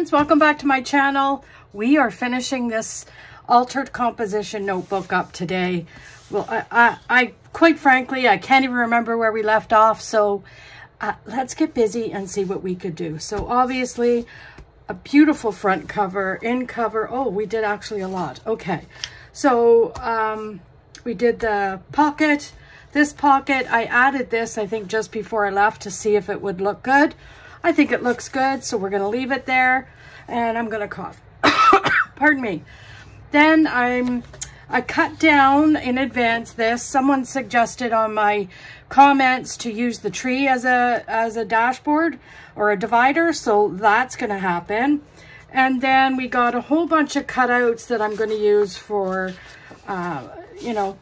friends, welcome back to my channel. We are finishing this altered composition notebook up today. Well, I quite frankly, I can't even remember where we left off, so let's get busy and see what we could do. So obviously a beautiful front cover, in cover. Oh, we did actually a lot. Okay, so we did the pocket. This pocket, I added this, I think, just before I left to see if it would look good. I think it looks good, so we're going to leave it there, and I'm going to cough. Pardon me. Then I cut down in advance this. Someone suggested on my comments to use the tree as a dashboard or a divider, so that's going to happen. And then we got a whole bunch of cutouts that I'm going to use for, you know,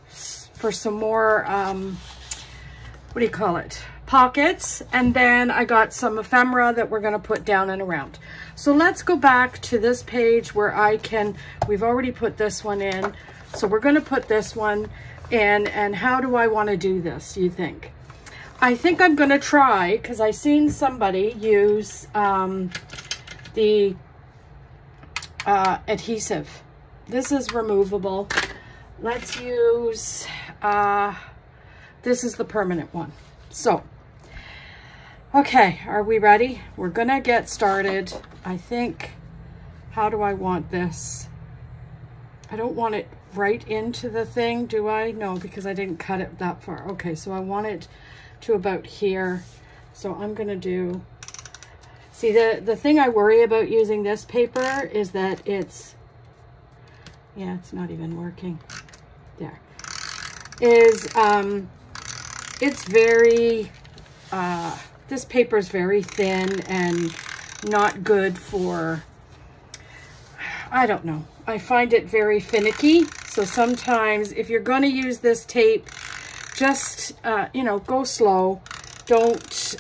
for some more, what do you call it? Pockets. And then I got some ephemera that we're going to put down and around. So let's go back to this page where we've already put this one in. So we're going to put this one in. And how do I want to do this, you think? I think I'm going to try, because I seen somebody use the adhesive. This is removable. Let's use, this is the permanent one. So, okay, are we ready? We're gonna get started. I think, how do I want this? I don't want it right into the thing, do I? No, because I didn't cut it that far. Okay, so I want it to about here. So I'm gonna do, see, the thing I worry about using this paper is that it's, yeah, it's not even working. There. Is, it's very, this paper is very thin and not good for, I don't know. I find it very finicky. So sometimes if you're going to use this tape, just, you know, go slow. Don't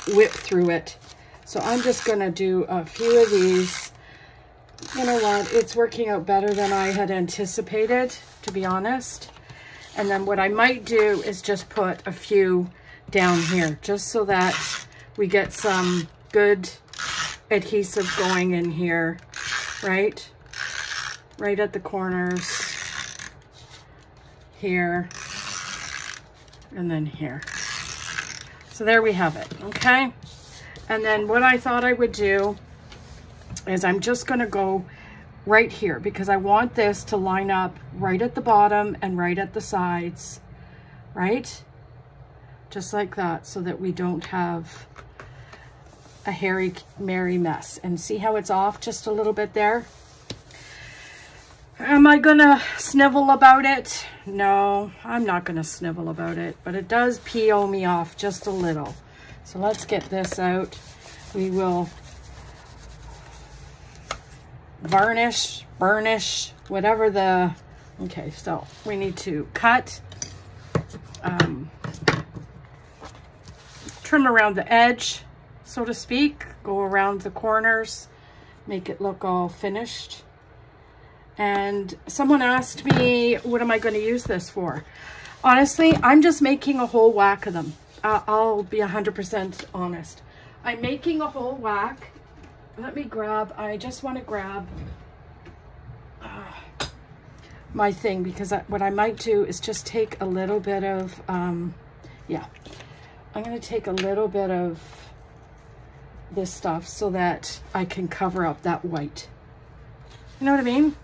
whip through it. So I'm just going to do a few of these. You know what? It's working out better than I had anticipated, to be honest. And then what I might do is just put a few down here, just so that we get some good adhesive going in here, right? Right at the corners, here, and then here. So there we have it, okay? And then what I thought I would do is I'm just going to go right here, because I want this to line up right at the bottom and right at the sides, right? Just like that, so that we don't have a hairy Mary mess. And see how it's off just a little bit there? Am I gonna snivel about it? No, I'm not gonna snivel about it, but it does peel me off just a little. So let's get this out. We will varnish, burnish, whatever the, okay, so we need to cut, trim around the edge, so to speak, go around the corners, make it look all finished. And someone asked me, what am I going to use this for? Honestly, I'm just making a whole whack of them. I'll be 100% honest. I'm making a whole whack. Let me grab, I just want to grab my thing, because what I might do is just take a little bit of, yeah, I'm going to take a little bit of this stuff so that I can cover up that white. You know what I mean?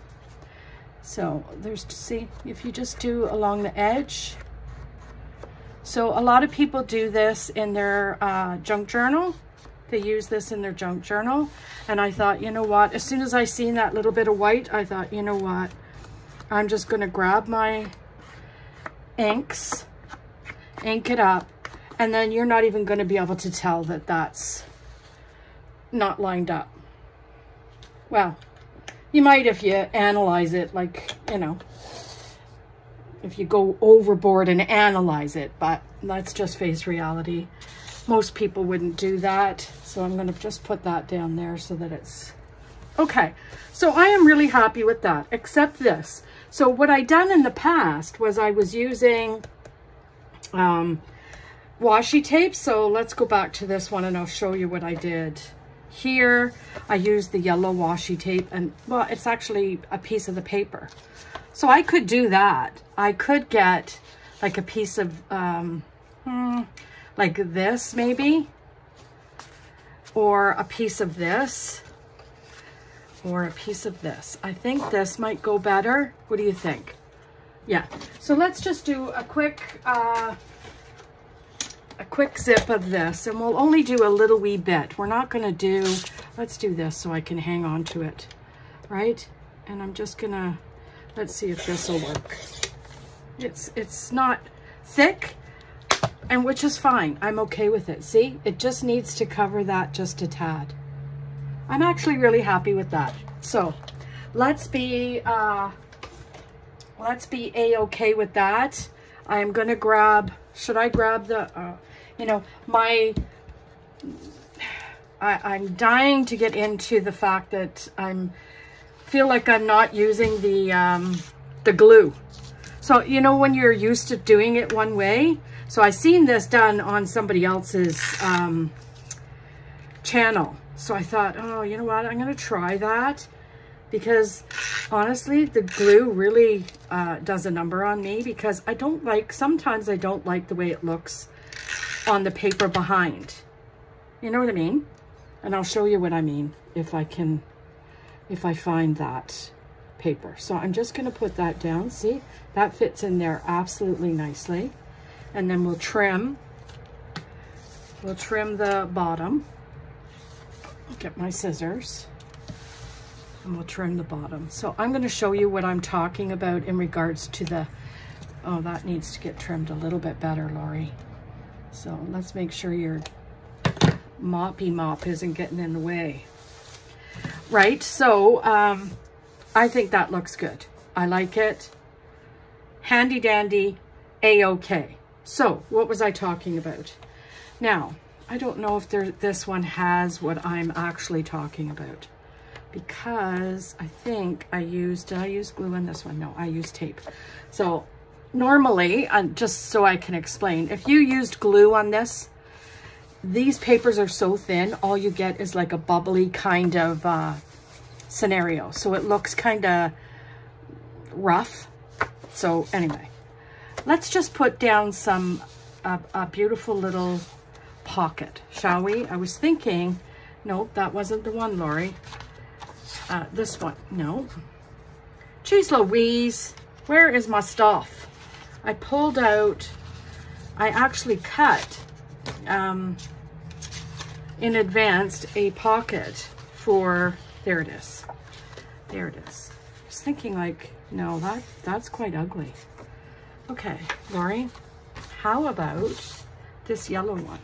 So there's, see, if you just do along the edge. So a lot of people do this in their junk journal. They use this in their junk journal. And I thought, you know what, as soon as I seen that little bit of white, I thought, you know what, I'm just going to grab my inks, ink it up, and then you're not even going to be able to tell that that's not lined up. Well, you might if you analyze it, like, you know, if you go overboard and analyze it, but let's just face reality. Most people wouldn't do that. So I'm going to just put that down there so that it's okay. So I am really happy with that, except this. So what I done in the past was I was using washi tape. So let's go back to this one and I'll show you what I did. Here, I used the yellow washi tape, and well, it's actually a piece of the paper. So I could do that. I could get like a piece of, like this maybe, or a piece of this, or a piece of this. I think this might go better. What do you think? Yeah. So let's just do a quick zip of this, and we'll only do a little wee bit. We're not going to do, let's do this so I can hang on to it, right? And I'm just gonna, let's see if this will work. It's not thick, and which is fine. I'm okay with it. See, it just needs to cover that just a tad. I'm actually really happy with that. So let's be a-okay with that. I'm gonna grab, should I grab the, you know, I'm dying to get into the fact that feel like I'm not using the glue. So, you know, when you're used to doing it one way. So I seen this done on somebody else's channel. So I thought, oh, you know what? I'm going to try that, because honestly, the glue really does a number on me, because I don't like, sometimes I don't like the way it looks on the paper behind. You know what I mean? And I'll show you what I mean if I find that paper. So I'm just going to put that down. See, that fits in there absolutely nicely. And then we'll trim the bottom. Get my scissors, and we'll trim the bottom. So I'm going to show you what I'm talking about in regards to the, oh, that needs to get trimmed a little bit better, Lori. So let's make sure your moppy mop isn't getting in the way. Right, so I think that looks good. I like it. Handy dandy, a-okay. So what was I talking about? Now, I don't know if this one has what I'm actually talking about, because I think did I use glue on this one? No, I used tape. So normally, just so I can explain, if you used glue on this, these papers are so thin, all you get is like a bubbly kind of scenario. So it looks kind of rough. So anyway, let's just put down a beautiful little pocket, shall we? I was thinking, nope, that wasn't the one, Lori. This one, no. Jeez Louise, where is my stuff? I pulled out, I actually cut in advance a pocket for, there it is. There it is. I was thinking like, no, that's quite ugly. Okay, Lori, how about this yellow one?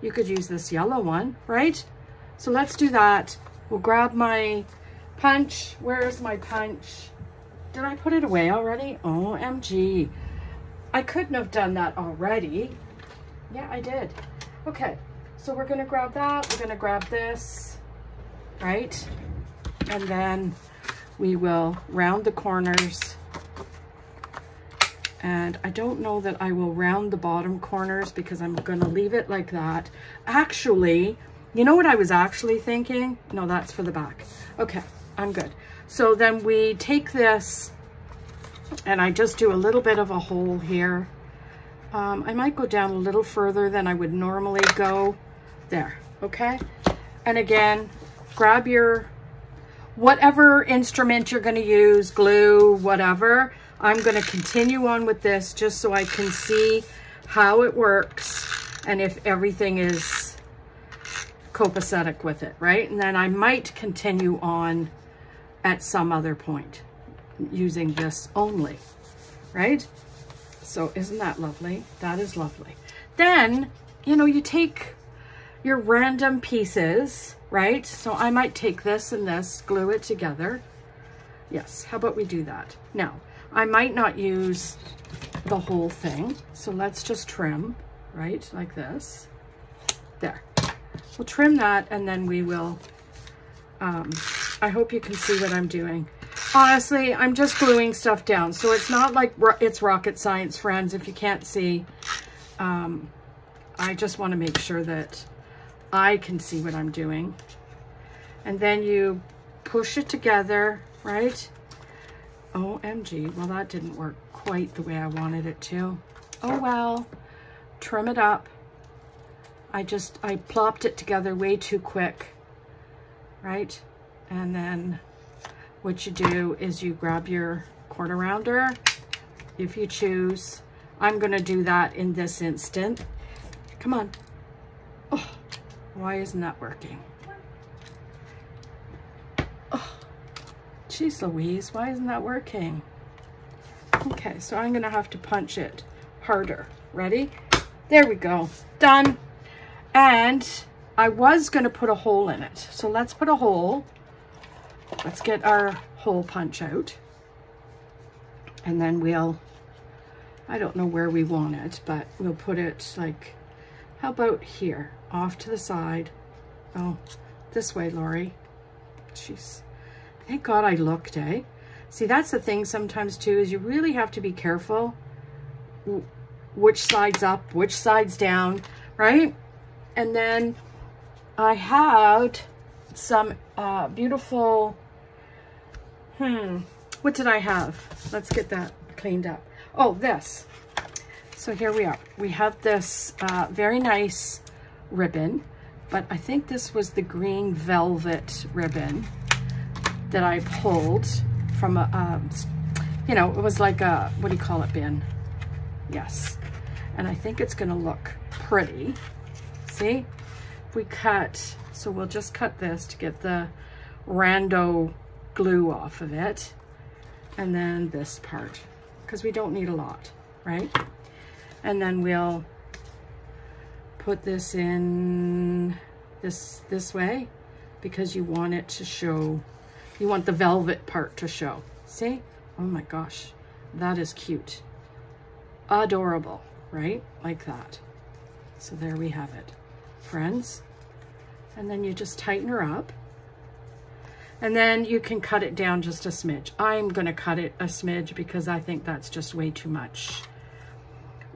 You could use this yellow one, right? So let's do that. We'll grab my punch. Where's my punch? Did I put it away already? OMG. I couldn't have done that already. Yeah, I did. Okay, so we're gonna grab that. We're gonna grab this, right? And then we will round the corners. And I don't know that I will round the bottom corners, because I'm going to leave it like that. Actually, you know what I was actually thinking? No, that's for the back. Okay, I'm good. So then we take this, and I just do a little bit of a hole here. I might go down a little further than I would normally go. There, okay? And again, grab your, whatever instrument you're going to use, glue, whatever. I'm going to continue on with this just so I can see how it works and if everything is copacetic with it, right? And then I might continue on at some other point using this only, right? So isn't that lovely? That is lovely. Then, you know, you take your random pieces, right? So I might take this and this, glue it together. Yes, how about we do that? Now, I might not use the whole thing, so let's just trim, right, like this. There. We'll trim that, and then we will, I hope you can see what I'm doing. Honestly, I'm just gluing stuff down, so it's not like it's rocket science, friends, if you can't see. I just want to make sure that I can see what I'm doing. And then you push it together, right? OMG, well, that didn't work quite the way I wanted it to. Oh well, trim it up. I plopped it together way too quick, right? And then what you do is you grab your quarter rounder, if you choose. I'm gonna do that in this instant. Come on. Oh, why isn't that working? Oh, geez Louise, why isn't that working? Okay, so I'm gonna have to punch it harder. Ready? There we go, done. And I was gonna put a hole in it. So let's put a hole. Let's get our hole punch out. And then we'll, I don't know where we want it, but we'll put it like, how about here, off to the side. Oh, this way, Lori. Jeez, thank God I looked, eh? See, that's the thing sometimes too, is you really have to be careful which side's up, which side's down, right? And then I had some beautiful, what did I have? Let's get that cleaned up. Oh, this. So here we are. We have this very nice ribbon, but I think this was the green velvet ribbon that I pulled from a, you know, it was like a, what do you call it, bin? Yes. And I think it's gonna look pretty. See? If we cut, so we'll just cut this to get the rando glue off of it. And then this part, because we don't need a lot, right? And then we'll put this in this way, because you want it to show, you want the velvet part to show. See? Oh my gosh, that is cute. Adorable, right? Like that. So there we have it, friends. And then you just tighten her up. And then you can cut it down just a smidge. I'm gonna cut it a smidge because I think that's just way too much.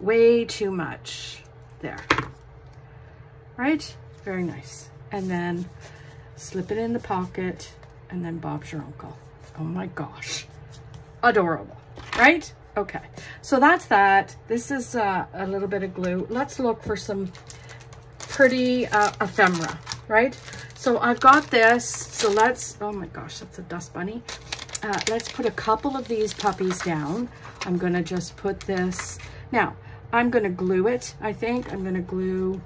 Way too much. There. Right? Very nice. And then slip it in the pocket, and then Bob's your uncle. Oh my gosh. Adorable, right? Okay, so that's that. This is a little bit of glue. Let's look for some pretty ephemera, right? So I've got this, so let's, oh my gosh, that's a dust bunny. Let's put a couple of these puppies down. I'm gonna just put this, now, I'm gonna glue it, I think. I'm gonna glue,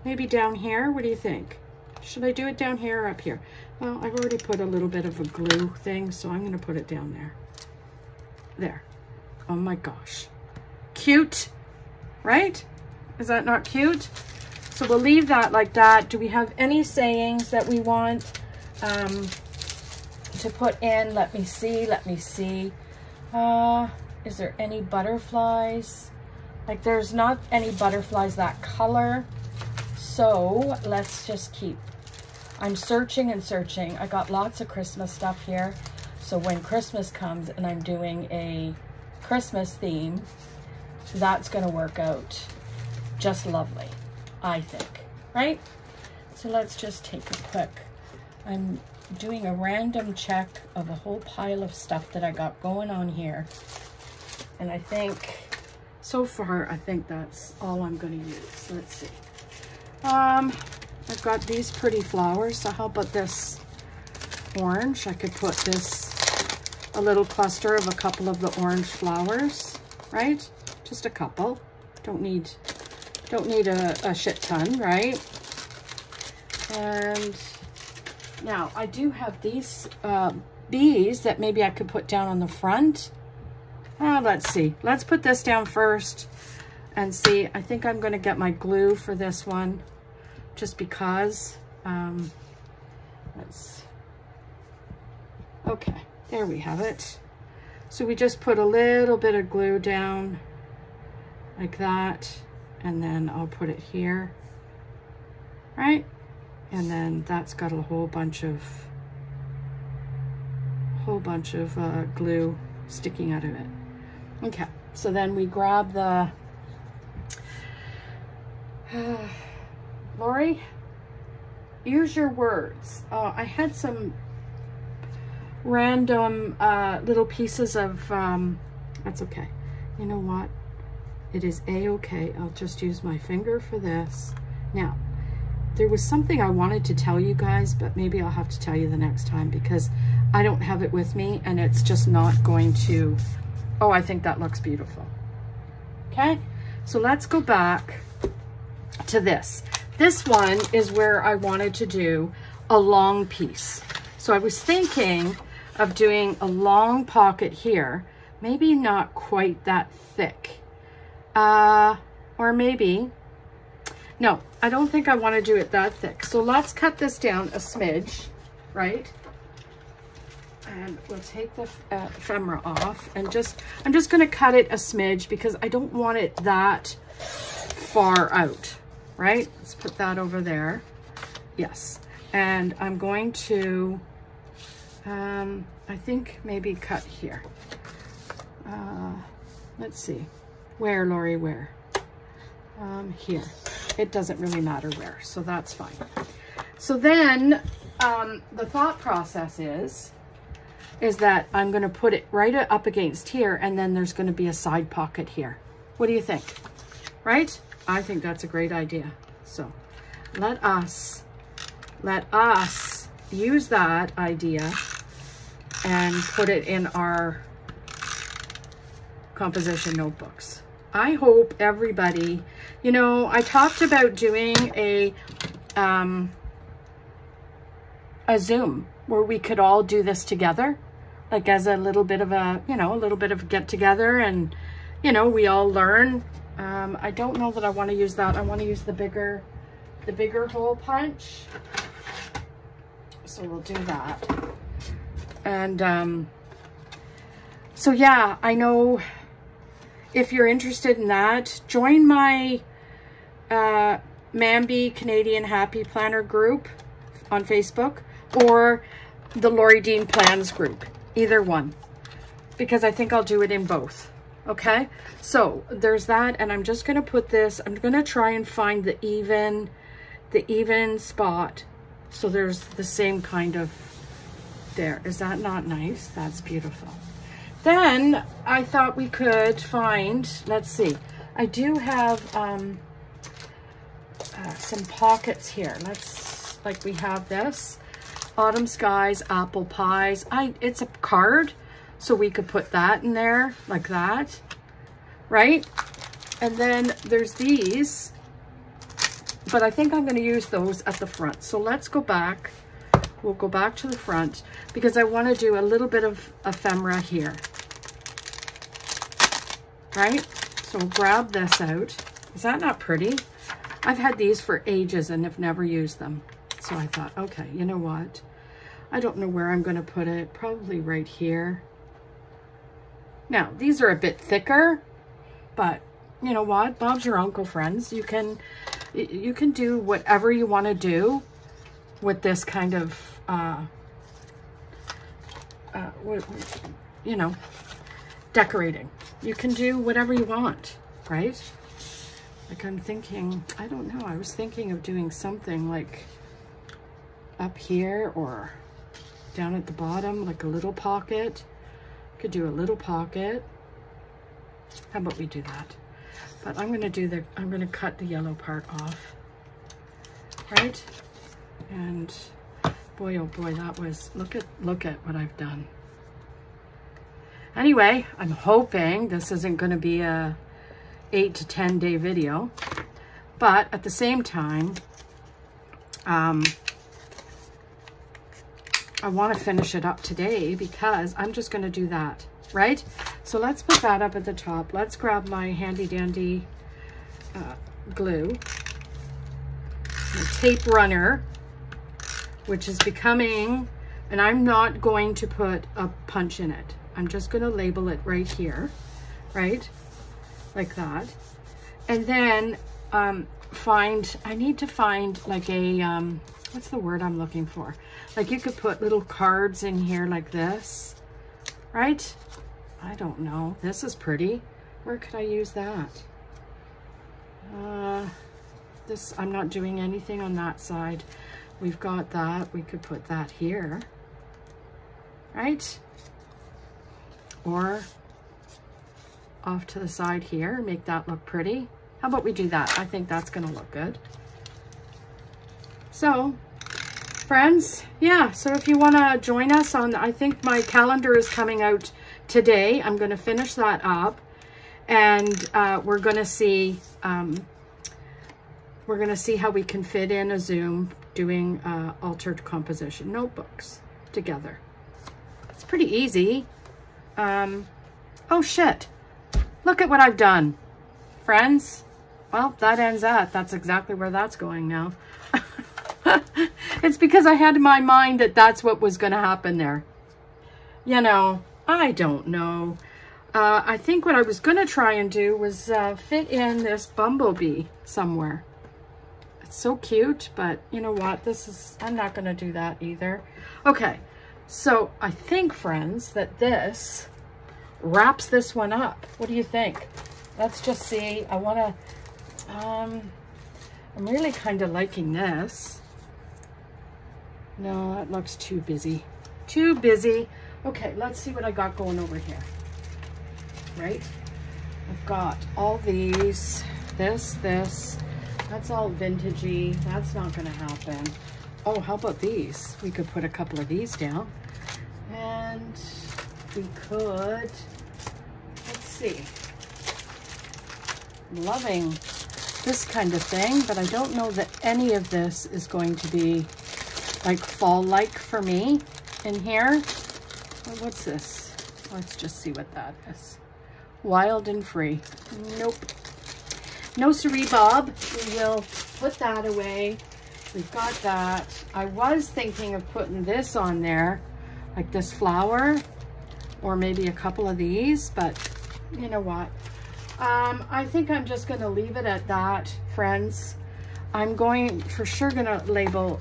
maybe down here, what do you think? Should I do it down here or up here? Well, I've already put a little bit of a glue thing, so I'm gonna put it down there. There. Oh my gosh. Cute, right? Is that not cute? So we'll leave that like that. Do we have any sayings that we want to put in? Let me see, let me see. Is there any butterflies? Like there's not any butterflies that color. So let's just keep, I'm searching and searching. I got lots of Christmas stuff here. So when Christmas comes and I'm doing a Christmas theme, that's gonna work out just lovely, I think, right? So let's just take a quick, I'm doing a random check of a whole pile of stuff that I got going on here. And I think, so far, I think that's all I'm gonna use. Let's see. I've got these pretty flowers, so how about this orange? I could put this, a little cluster of a couple of the orange flowers, right? Just a couple. Don't need a shit ton, right? And now I do have these bees that maybe I could put down on the front. Let's see. Let's put this down first and see. I think I'm going to get my glue for this one just because. Okay, there we have it. So we just put a little bit of glue down like that, and then I'll put it here, right? And then that's got a whole bunch of glue sticking out of it. Okay, so then we grab the Lori, use your words. I had some random little pieces of, that's okay. You know what? It is a-okay. I'll just use my finger for this. Now, there was something I wanted to tell you guys, but maybe I'll have to tell you the next time because I don't have it with me and it's just not going to, oh, I think that looks beautiful. Okay, so let's go back to this. This one is where I wanted to do a long piece. So I was thinking of doing a long pocket here, maybe not quite that thick. Or maybe, no, I don't think I want to do it that thick. So let's cut this down a smidge, right? And we'll take the ephemera off and I'm just going to cut it a smidge because I don't want it that far out, right? Let's put that over there. Yes. And I'm going to, I think maybe cut here. Let's see. Where, Lori, where? Here. It doesn't really matter where, so that's fine. So then the thought process is that I'm going to put it right up against here, and then there's going to be a side pocket here. What do you think? Right? I think that's a great idea. So let us use that idea and put it in our composition notebooks. I hope everybody, you know, I talked about doing a Zoom where we could all do this together, like as a little bit of a, you know, a little bit of get together and, you know, we all learn. I don't know that I want to use that. I want to use the bigger hole punch. So we'll do that. And so yeah, I know if you're interested in that, join my Mambi Canadian Happy Planner group on Facebook or the Lori Dean Plans group, either one, because I think I'll do it in both. Okay, so there's that, and I'm just going to put this, I'm going to try and find the even spot so there's the same kind of there. Is that not nice? That's beautiful. Then I thought we could find, let's see, I do have some pockets here. Like we have this, Autumn Skies, Apple Pies. It's a card, so we could put that in there like that, right? And then there's these, but I think I'm going to use those at the front. So let's go back. We'll go back to the front because I want to do a little bit of ephemera here, right? So we'll grab this out. Is that not pretty? I've had these for ages and have never used them. So I thought, okay, you know what? I don't know where I'm going to put it. Probably right here. Now, these are a bit thicker, but you know what? Bob's your uncle, friends. You can do whatever you want to do with this kind of, you know, decorating. You can do whatever you want, right? Like I'm thinking, I don't know, I was thinking of doing something like up here or down at the bottom, like a little pocket. Could do a little pocket. How about we do that? But I'm going to cut the yellow part off, right? And boy, oh boy, that was, look at what I've done. Anyway, I'm hoping this isn't going to be a 8 to 10 day video, but at the same time, I want to finish it up today because I'm just going to do that, right? So let's put that up at the top. Let's grab my handy dandy glue, the tape runner, which is becoming, and I'm not going to put a punch in it. I'm just going to label it right here, right? Like that. And then I need to find like a, what's the word I'm looking for? Like you could put little cards in here like this, right? I don't know. This is pretty. Where could I use that? this, I'm not doing anything on that side. We've got that. We could put that here, right? Or off to the side here, make that look pretty. How about we do that? I think that's gonna look good. So, friends, yeah, so if you wanna join us on, I think my calendar is coming out today. I'm gonna finish that up, and we're gonna see how we can fit in a Zoom doing altered composition notebooks together. It's pretty easy. Oh shit, look at what I've done, friends. Well, that ends that. That's exactly where that's going now. It's because I had in my mind that that's what was going to happen there. You know, I don't know. I think what I was going to try and do was fit in this bumblebee somewhere. It's so cute, but you know what? I'm not going to do that either. Okay, so I think, friends, that this wraps this one up. What do you think? Let's just see. I want to, I'm really kind of liking this. No, that looks too busy. Too busy. Okay, let's see what I got going over here. Right? I've got all these, this. That's all vintagey. That's not going to happen. Oh, how about these? We could put a couple of these down. And we could, let's see. I'm loving this kind of thing, but I don't know that any of this is going to be like fall-like for me in here. Oh, what's this? Let's just see what that is. Wild and Free. Nope. No siree, Bob. We will put that away. We've got that. I was thinking of putting this on there, like this flower, or maybe a couple of these, but you know what? I think I'm just going to leave it at that, friends. I'm going, for sure, going to label.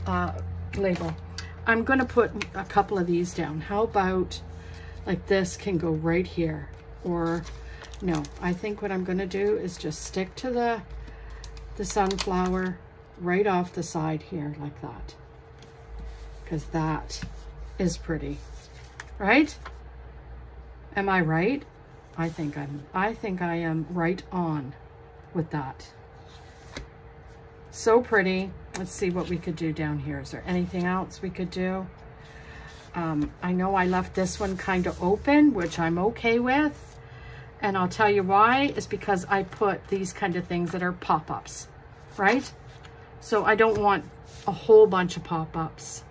I'm going to put a couple of these down. How about like this can go right here, or no, I think what I'm going to do is just stick to the sunflower right off the side here like that, because that is pretty, right? Am I right? I think I am right on with that. So pretty. Let's see what we could do down here. Is there anything else we could do? I know I left this one kind of open, which I'm okay with. And I'll tell you why. It's because I put these kind of things that are pop-ups, right? So I don't want a whole bunch of pop-ups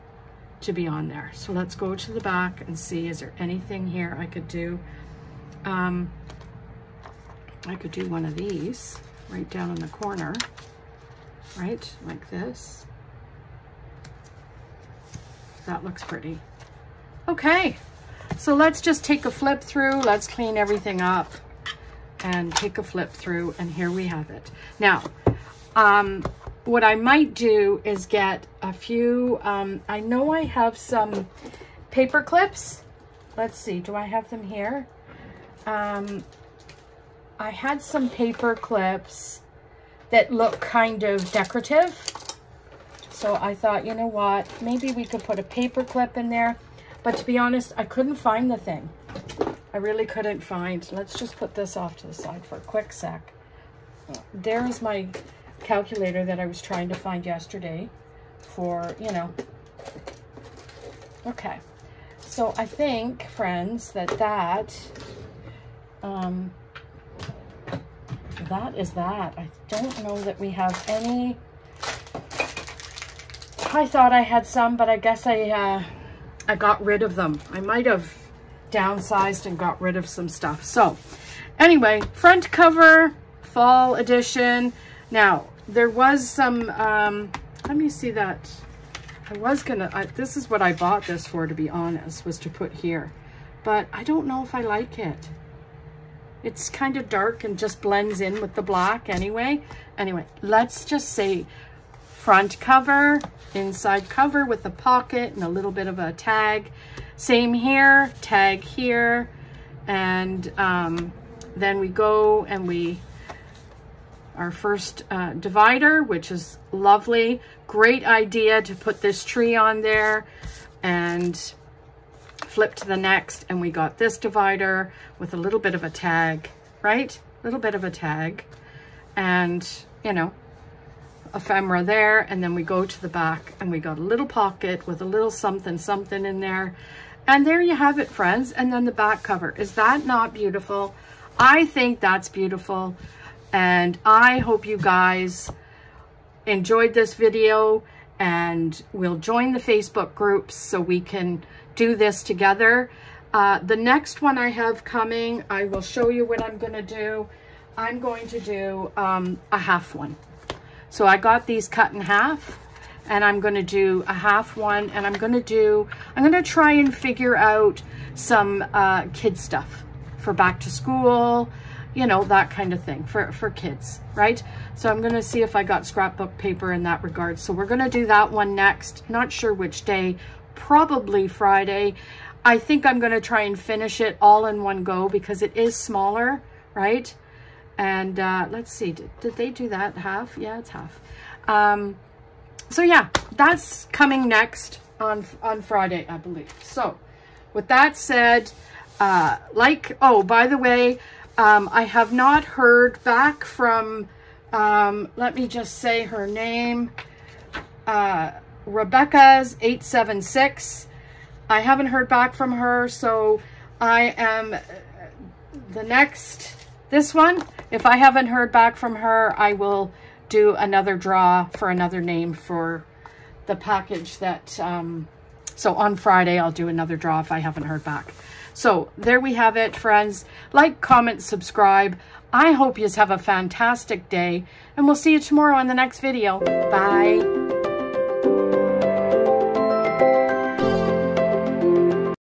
to be on there. So let's go to the back and see, is there anything here I could do? I could do one of these right down in the corner, right? Like this. That looks pretty. Okay, so let's just take a flip through. Let's clean everything up and take a flip through, and here we have it. Now, what I might do is get a few, I know I have some paper clips. Let's see, do I have them here? I had some paper clips that look kind of decorative. So I thought, you know what, maybe we could put a paper clip in there. But to be honest, I couldn't find the thing. I really couldn't find. Let's just put this off to the side for a quick sec. There's my calculator that I was trying to find yesterday for, you know. Okay. So I think, friends, that is that. I don't know that we have any. I thought I had some, but I guess I got rid of them. I might have downsized and got rid of some stuff. So anyway, front cover, fall edition. Now, there was some, let me see that. I was gonna, this is what I bought this for, to be honest, was to put here. But I don't know if I like it. It's kind of dark and just blends in with the black anyway. Anyway, let's just say front cover, inside cover with a pocket and a little bit of a tag. Same here, tag here. And then we go and we our first divider, which is lovely. Great idea to put this tree on there and flip to the next. And we got this divider with a little bit of a tag, right? A little bit of a tag. And, you know, ephemera there. And then we go to the back and we got a little pocket with a little something, something in there. And there you have it, friends. And then the back cover. Is that not beautiful? I think that's beautiful. And I hope you guys enjoyed this video, and we'll join the Facebook groups so we can do this together. The next one I have coming, I will show you what I'm going to do. I'm going to do a half one. So I got these cut in half, and I'm going to do a half one, and I'm going to try and figure out some kid stuff for back to school, you know, that kind of thing for kids, right? So I'm going to see if I got scrapbook paper in that regard. So we're going to do that one next. Not sure which day, probably Friday. I think I'm going to try and finish it all in one go because it is smaller, right? And let's see, did they do that half? Yeah, it's half. So yeah, that's coming next on Friday, I believe. So with that said, oh, by the way, I have not heard back from, let me just say her name, Rebecca's 876. I haven't heard back from her, so I am this one. If I haven't heard back from her, I will do another draw for another name for the package that, so on Friday, I'll do another draw if I haven't heard back. So there we have it, friends. Like, comment, subscribe. I hope you have a fantastic day, and we'll see you tomorrow in the next video. Bye.